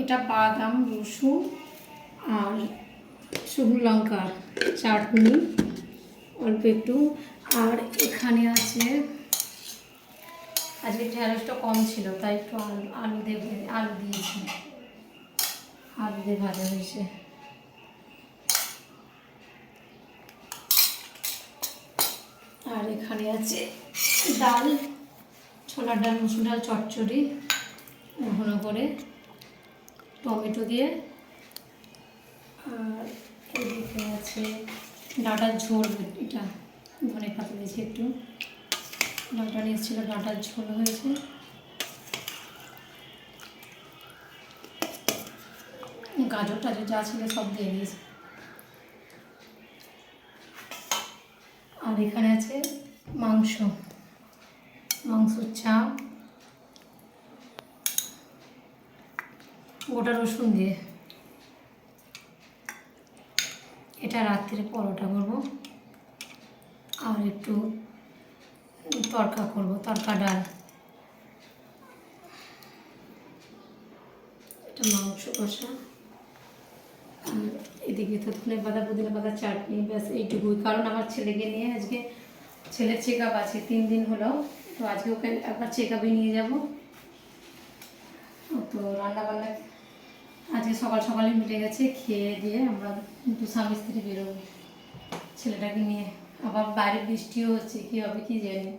এটা বাদাম, রসুন আর শুকনো লঙ্কার চাটনি অল্প একটু। আর এখানে আছে, আজকে ঢেঁড়সটা কম ছিল তাই একটু আলু দিয়েছি, আলু দিয়ে ভাজা হয়েছে। আর এখানে আছে ডাল, ছোলার ডাল, মুসুর ডাল চচ্চড়ি ঘন করে টমেটো দিয়ে। আর এদিকে আছে ডাঁটার ঝোল, এটা ধনে পাতা দিয়েছি একটু, ডাঁটা নিয়েছিল, ডাঁটার ঝোল হয়েছে। গাজর টাজর যা ছিল সব দিয়ে দিয়েছি। আর এখানে আছে মাংসর চাপ গোটা রসুন দিয়ে। এটা রাত্রে পরোটা করবো আর একটু তড়কা করবো, তড়কা ডাল। এটা মাংস কষা। আর এদিকে তো ধনে পাতা পুদিনা পাতা চাটনি, ব্যাস এইটুকুই। কারণ আমার ছেলেকে নিয়ে আজকে, ছেলের চেক আপ আছে 3 দিন হলো, তো আজকে ওকে একবার চেক আপে নিয়ে যাবো। তো রান্নাবান্না আজকে সকাল সকালে মিটে গেছে, খেয়ে দিয়ে আমরা কিন্তু স্বামী স্ত্রী বেরোবো ছেলেটাকে নিয়ে। আবার বাইরে বৃষ্টিও হচ্ছে, কী হবে কি জানি।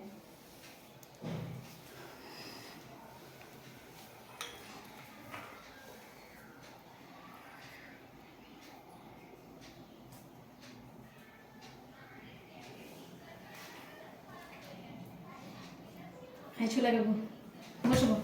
চলে যাবো, বসবো।